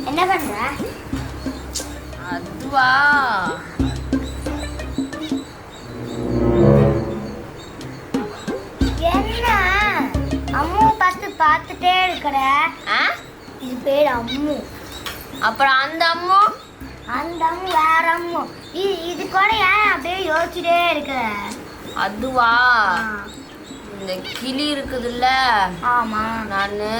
என்ன பண்ற? அதுவா என்ன அம்மு பார்த்துட்டே இருக்கிற? இது பேர் அம்மு. அப்புறம் அந்த அம்மு வேற அம்மு. இது கூட ஏன் அப்படியே யோசிச்சுட்டே இருக்கிற? அதுவா இந்த கிளி இருக்குதுல்ல. ஆமா. நானு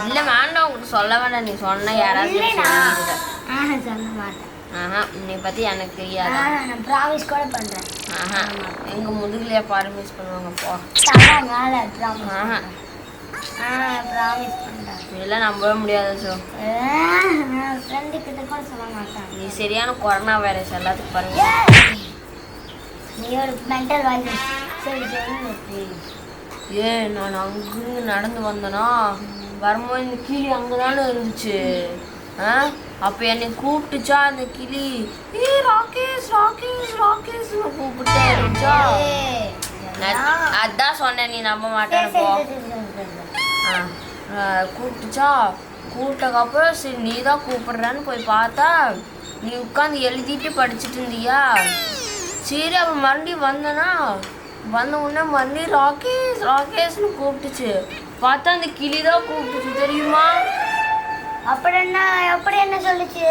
இல்ல வேண்டாம், உங்களுக்கு சொல்ல வேண்டாம். நீ சொன்ன யாராவது சொல்ல மாட்டேன். உன்னை பத்தி எனக்கு தெரியாது. நான் ப்ராமிஸ் கூட பண்றேன். எங்க முதுகுலயே ப்ராமிஸ் பண்ணுவாங்க. போ மேல ப்ராமிஸ் பண்றேன். இதெல்லாம் நம்பவே முடியாது. ஃப்ரெண்டு கிட்ட கூட சொல்ல மாட்டேன். நீ சரியான கொரோனா வைரஸ் எல்லாத்துக்கும் பாருங்க. நீ ஒரு மென்டல் வைரஸ். சரி நான் அங்கு நடந்து வந்தேனா வரும்போது இந்த கிளி அங்கதானே இருந்துச்சு. அப்ப என்னை கூப்பிட்டுச்சா அந்த கிளி. ராகேஷ் ராகேஷ் ராகேஷ் கூப்பிட்டே இருந்துச்சா. அதான் சொன்னேன், நீ நம்ப மாட்டேன்னு போ. கூப்பிட்டுச்சா. கூப்பிட்டக்கப்புறம் சரி நீ தான் கூப்பிடுறன்னு போய் பார்த்தா நீ உட்காந்து எழுதிட்டு படிச்சுட்டு இருந்தியா. சரி அப்போ மறுபடியும் வந்தேன்னா வந்த உடனே மறுபடியும் ராகேஷ் ராகேஷ்னு கூப்பிட்டுச்சு. பார்த்தா அந்த கிளி தான் கூப்பிட்டுச்சு தெரியுமா. அப்படி என்ன சொல்லுச்சு?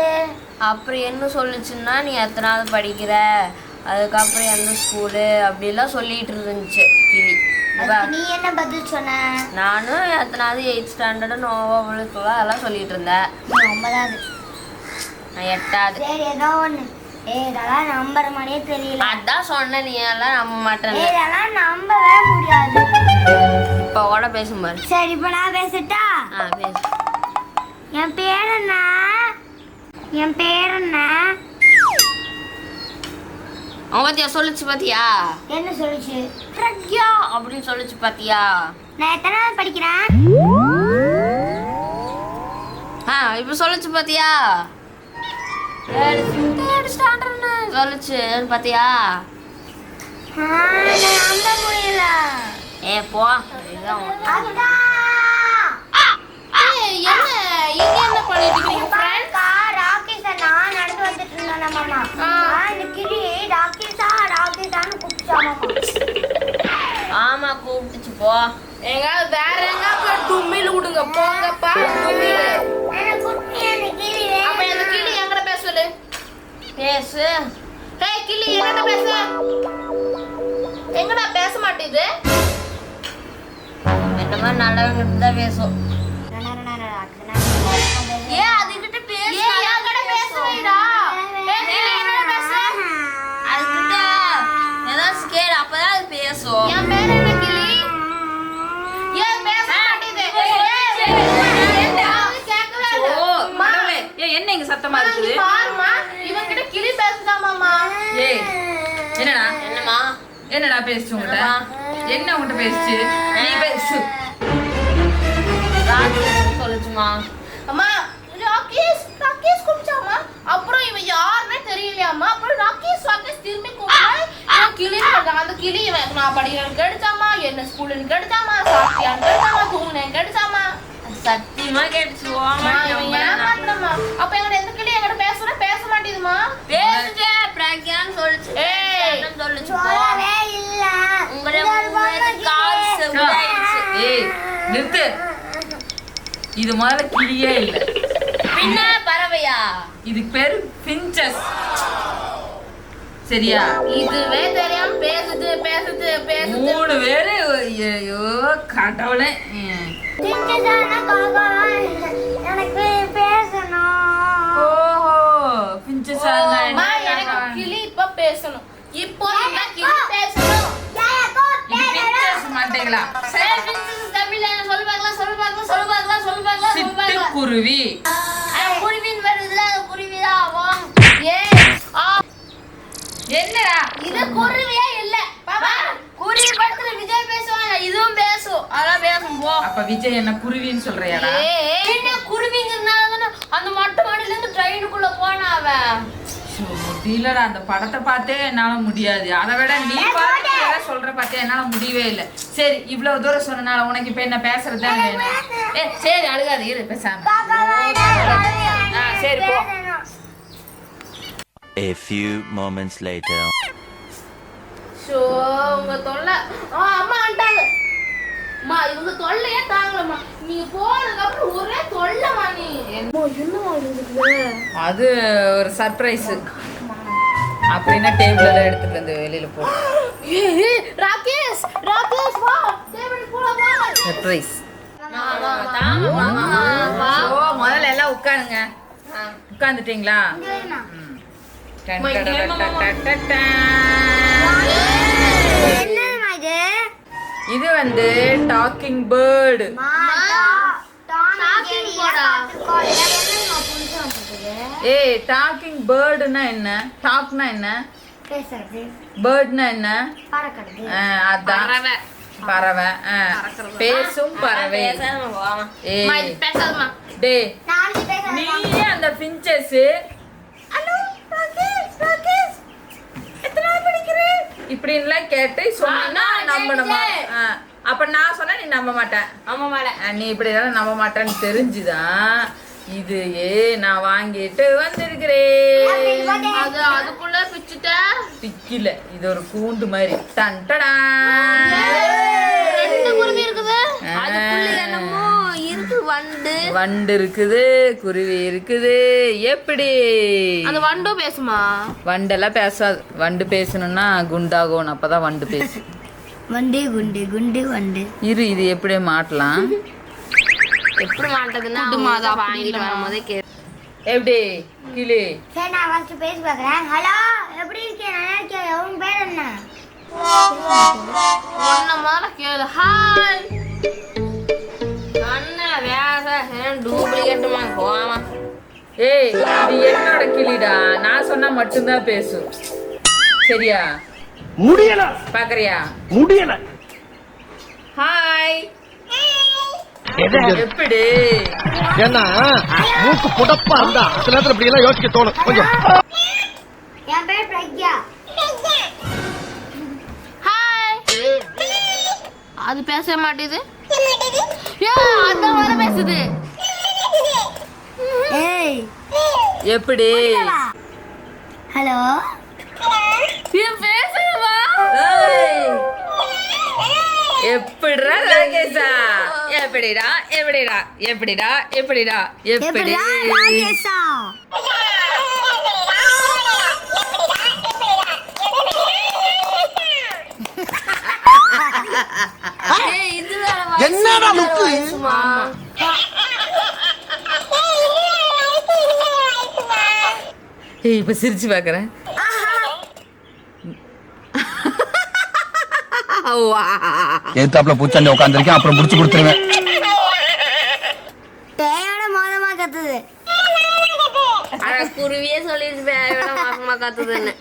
அப்புறம் என்ன சொல்லுச்சுன்னா நீ எத்தனாவது படிக்கிற, அதுக்கப்புறம் எந்த ஸ்கூலு அப்படிலாம் சொல்லிட்டு இருந்துச்சு கிளி. நீ என்ன பதில் சொன்ன? நானும் எத்தனாவது 8th ஸ்டாண்டர்டு நோவலுக்கு அதெல்லாம் சொல்லிட்டு இருந்தேன். 9வது. நான் 8வது. சரி ஏதோ ஒன்று. இதெல்லாம் நம்புற மாதிரியே தெரியல. அதான் சொன்னேன், நீ எல்லாம் நம்ப மாட்டேன். இதெல்லாம் நம்பவே முடியாது. இப்போ கூட பேசும் பாரு. சரி இப்போ நான் பேசட்டா? பேசு. என் பேர் என்ன? அவன் பாத்தியா சொல்லுச்சு பாத்தியா? என்ன சொல்லுச்சு? பிரக்யா அப்படின்னு சொல்லுச்சு பாத்தியா? நான் எத்தனாவது படிக்கிறேன்? இப்போ சொல்லுச்சு பாத்தியா? 3rd ஸ்டாண்டர்ட்னு சொல்லுச்சு பாத்தியா? நம்ப முடியல. போ. என்ன பண்ணிட்டு இருக்கீங்க? ராகேஷ் நான் நடந்து வந்துட்டு இருந்தேன் மாமா. இந்த கிளி ராகேஷான்னு கூப்பிட்டா மாமா. ஆமா கூப்பிட்டுச்சு. போ எங்க வேற எங்க போய் தும்மில விடுங்க போங்கப்பா. தும்மில அப்ப அந்த கிளி எங்கட பேசுது? பேசு. கிளி எங்கட பேசு? எங்கடா பேச மாட்டேது? இந்த மாதிரி நல்லவங்க தான் பேசும். அதுகிட்ட பேசு. எங்கட பேசுவீடா? கிளி எங்கட பேசு? அதுகிட்ட ஏதாவது கேளு, அப்பதான் அது பேசும். என் பேர் என்ன கிளி? ஏன் பேச மாட்டேது? என்ன இங்க சத்தமா இருக்குது? பாருமா, இவன்கிட்ட கிளி பேசுதா மாமா. என்னடா? என்னம்மா? என்னடா பேசுச்சு உங்ககிட்ட? என்ன உங்ககிட்ட பேசுச்சு? நீ பேசு. சொல்லுச்சுமா. அம்மா ராகேஷ் கூப்பிச்சாமா. அப்புறம் இவன் யாருன்னே தெரியலையாமா. அப்புறம் ராகேஷ் திரும்பி கூப்பிட்டா கிளி அந்த கிளி இவன் நான் படிக்கிறேன்னு கெடுச்சாமா, என்ன ஸ்கூலுன்னு கெடுச்சாமா, சாப்பிட்டியான்னு கெடுச்சாமா, தூங்குனேன்னு கெடுச்சாமா. சத்தியமா கேட்டுச்சு. அப்ப எங்க எந்த கிளி எங்கிட்ட பேச மாட்டேதுமா. பேசுச்சே பிரக்யான்னு சொல்லுச்சு. சொல்லுச்சு. இல்ல நிறுத்து. இது முதல்ல கிளியே இல்ல, பின்ன பறவையா? இதுக்கு பேரு பிஞ்சஸ். சரியா? இதுவே தெரியாம பேசுது. 3 பேரு. ஐயோ கடவுளே. எனக்கு பேசணும். ஓஹோ பிஞ்சஸ். எனக்கு கிளி இப்ப பேசணும். இப்போ கிளி பேசணும். மாட்டீங்களா? குருவி குருவின் வருதுல, அது குருவிதான். என்னடா இது குருவியே இல்ல பாப்பா. குருவி படத்துல விஜய் பேசுவாங்க, இதுவும் பேசும். அதான் பேசும். போ. அப்ப விஜய் என்ன குருவின்னு சொல்றியாடா? குருவிங்கிறதுனால தானே அந்த மொட்டை மாடியில இருந்து ட்ரெயினுக்குள்ள போனா அவன். இல்லடா அந்த படத்தை பார்த்தே என்னால முடியாது. அதை விட நீ பார்த்து சொல்ற பார்த்தே என்னால முடியவே இல்லை. சரி இவ்வளவு தூரம் சொன்னனால உனக்கு இப்ப என்ன பேசுறது தானே வேணும். சரி அழுகாது இரு பேசாம. சரி போ. A few moments later. Show உங்க தொல்லை. அம்மா வந்துட்டாங்க. அம்மா இவங்க தொல்லையே தாங்கலம்மா. நீங்க போனதுக்கு அப்புறம் ஒரே தொல்லைமா நீ. என்னமா இருக்குது? அது ஒரு சர்ப்ரைஸ். அப்படின்னா டேபிள்ல எடுத்துட்டு வந்து வெளியில போ. ராகேஷ் ராகேஷ் வா டேபிள் போலாம் வா. சர்ப்ரைஸ். முதல்ல எல்லாம் உட்காருங்க. உட்கார்ந்துட்டீங்களா? இது வந்து டாக்கிங் பேர்டு. ஏய் டாக்கிங் பேர்டுனா என்ன? டாக்னா என்ன? பேர்ட்னா என்ன? அதான் பறவை. பேசும் பறவை. ஏய் டே நீ அந்த பிஞ்சஸ் இப்படின்லாம் கேட்டு சொன்னா நம்பணுமா? அப்ப நான் சொன்னா நீ நம்ப மாட்டேன். நீ இப்படி எல்லாம் நம்ப மாட்டேன்னு தெரிஞ்சுதான் இது நான் வாங்கிட்டு வந்திருக்கிறேன். அதுக்குள்ள பிச்சுட்ட பிக்கில இது ஒரு கூண்டு மாதிரி டன்டடா. குருவி இருக்குது. வண்டு இருக்குது, குருவி இருக்குது. எப்படி அந்த வண்டும் பேசுமா? வண்டெல்லாம் பேசாது. வண்டு பேசணும்னா குண்டாகும். அப்பதான் வண்டு பேசு. வண்டு குண்டு குண்டு வண்டு. இரு இது எப்படி மாட்டலாம்? எப்படி மாட்டதுன்னா வாங்கிட்டு வரும்போதே எப்படி கிளி? சரி நான் ஃபர்ஸ்ட் பேசி பார்க்குறேன். ஹலோ எப்படி இருக்கீங்க? நல்லா இருக்கேன். உங்க பேர் என்ன? ஒன்ன முதல்ல கேளு. ஹாய் அண்ணன் வேற டூப்ளிகேட்டுமா போமா. ஏய் இது என்னோட கிளிடா. நான் சொன்னா மட்டும்தான் பேசும். சரியா? முடியல. பாக்குறியா? முடியல. ஹாய் எப்படி? ஏன்னா மூக்கு புடப்பா இருந்தா சில நேரத்துல இப்படி எல்லாம் யோசிக்க தோணும் கொஞ்சம். என் பேர் பிரக்யா. ஹாய். அது பேச மாட்டேது. அந்த மாதிரி பேசுது. ஏய் எப்படி? ஹலோ பேசுமா? எப்படிடா ராகேஷா? எப்படிடா எப்படிடா எப்படிடா எப்படிடா எப்படி? ராகேஷா என்னடா முக்கு? ஏய் இப்ப சிரிச்சு பாக்குறேன். ஏத்தாப்புல பூச்சாண்டி உட்காந்துருக்கேன். அப்புறம் முடிச்சு கொடுத்துருவேன். பேயோட மோதமா கத்துது. குருவியே சொல்லிடுச்சு பேயோட மோசமா கத்துதுன்னு.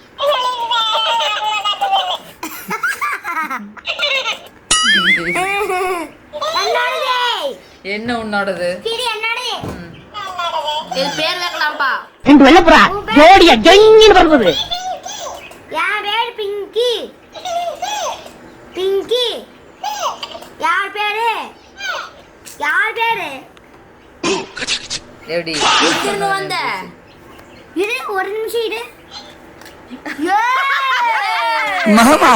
என்ன உன்னோடது? இது பேர் வைக்கலாம்ப்பா. இங்க வெள்ளப்புறா ஜோடியா ஜெயின்னு வருது. யார் பேர் பிங்கி? பிங்கி யார் பேரு? யார் பேரு? எப்படி வந்த இரு ஒரு நிமிஷம் இரு. மாமா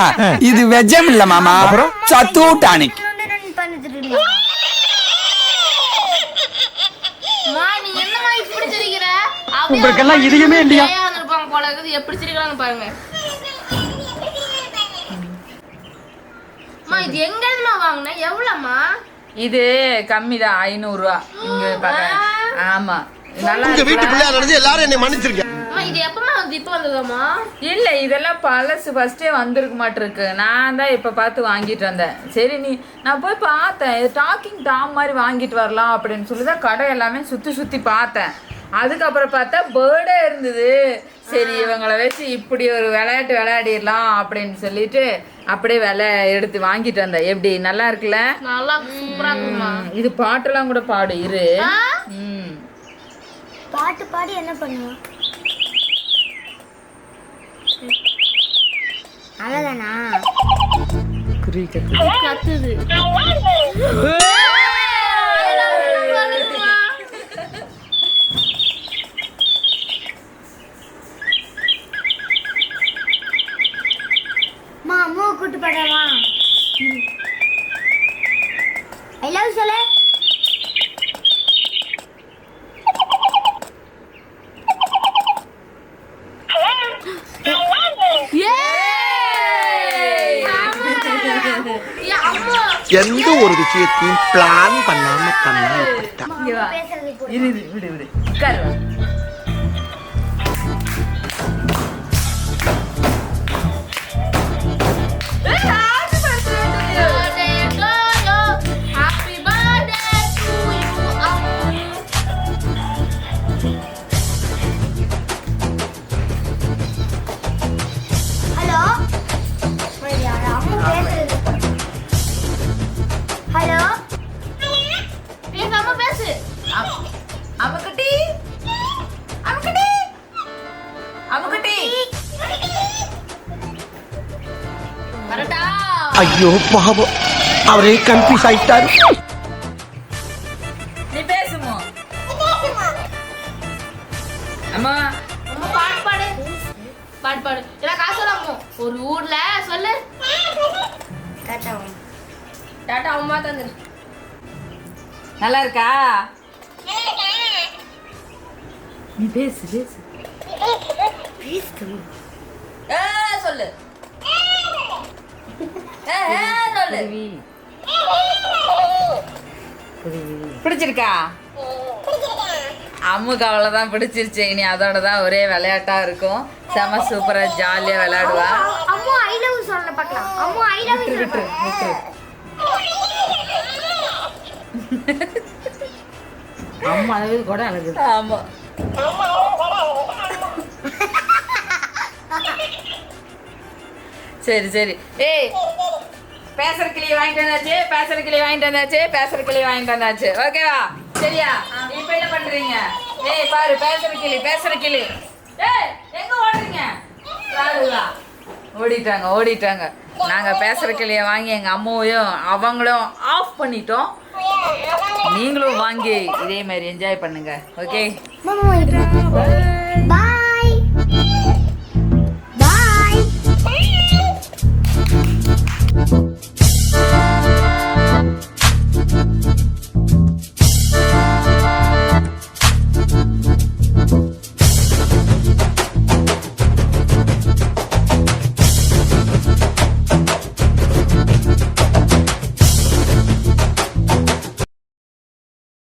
இது வெஜம் இல்ல மாமா, சத்து டானிக். நீ என்னமா இப்படி சிரிக்கிற? உங்களுக்கெல்லாம் இதுவுமே இல்லையா? இருப்பாங்க போல இருக்குது. எப்படி சிரிக்கிறாங்க பாருங்க. இது எங்க இருந்துமா வாங்கின? எவ்வளவுமா? இது கம்மிதான் 500 ரூபா. இங்க பாக்க. ஆமா நல்லா உங்க வீட்டுக்குள்ள நடந்து எல்லாரும் என்னை மன்னிச்சிருக்கேன். இது எப்பமா வந்து இப்ப வந்ததாமா? இல்ல இதெல்லாம் பழசு ஃபர்ஸ்டே வந்திருக்க மாட்டிருக்கு. நான் தான் இப்ப பார்த்து வாங்கிட்டு வந்தேன். சரி நான் போய் பார்த்தேன். இது டாக்கிங் டாம் மாதிரி வாங்கிட்டு வரலாம் அப்படின்னு சொல்லிதான் கடை எல்லாமே சுத்தி பார்த்தேன். அதுக்கப்புறம் பார்த்தா பேர்டே இருந்தது. சரி இவங்களை வச்சு இப்படி ஒரு விளையாட்டு விளையாடிடலாம் அப்படின்னு சொல்லிட்டு அப்படியே எடுத்து வாங்கிட்டு வந்தேன். எப்படி நல்லா இருக்குல்ல? நல்லா சூப்பரா இருக்குமா? இது பாட்டெல்லாம் கூட பாடு இரு. பாட்டு பாடி என்ன பண்ணுவோம்? அவ்வளோதானா? குருவி கத்துது. கத்துது. அம்மா கூட்டு போடவா? ஐ லவ் சொல்லு. எந்த ஒரு விஷயத்தையும் பிளான் பண்ணாம பண்ணா இங்க வா. பேசுறது புரியுது. இரு இரு, விடு விடு உட்காரு வா. Happy birthday to you, Ammu. Hello அம்மா பேசுறது. ஹலோ பேசாம பேசு. அம்முக்குட்டி அம்முக்குட்டி அம்முக்குட்டி வரட்டா? ஐயோ பாவம் அவரே கன்ஃபியூஸ் ஆயிட்டாரு. நீ பேசுமோ அம்மா அம்மா பாட்டு பாடு. பாட்டு பாடு. எனக்கு காசு அம்மு. ஒரு ஊர்ல சொல்லு. டாட்டா அம்மா தந்துரு. நல்லா இருக்கா? நீ பேசு பேசு. சொல்லு. சொல்லு. பிடிச்சிருக்கா? அம்முக்கு அவ்வளோதான் பிடிச்சிருச்சு. இனி அதோட தான் ஒரே விளையாட்டா இருக்கும். செம சூப்பரா ஜாலியா விளையாடுவா. அம்மா ஐ லவ் சொல்ல பார்க்கலாம். அம்மா ஐ லவ் விட்டு விட்டு விட்டு. அம்மா அழகு கூட அழகு. ஆமா சரி சரி. ஏய் பேசுற கிளி வாங்கிட்டு வந்தாச்சு, பேசுற கிளி வாங்கிட்டு வந்தாச்சு, பேசுற கிளி வாங்கிட்டு வந்தாச்சு. ஓகேவா? சரியா? இப்ப என்ன பண்றீங்க? ஏய் பாரு, பேசுற கிளி பேசுற கிளி. ஏய் எங்க ஓடுறீங்க? ராகுலா ஓடிட்டாங்க ஓடிட்டாங்க. நாங்க பேசுற கிளியை வாங்கி எங்க அம்மாவையும் அவங்களும் ஆஃப் பண்ணிட்டோம். நீங்களும் வாங்கி இதே மாதிரி என்ஜாய் பண்ணுங்க. ஓகே மாமா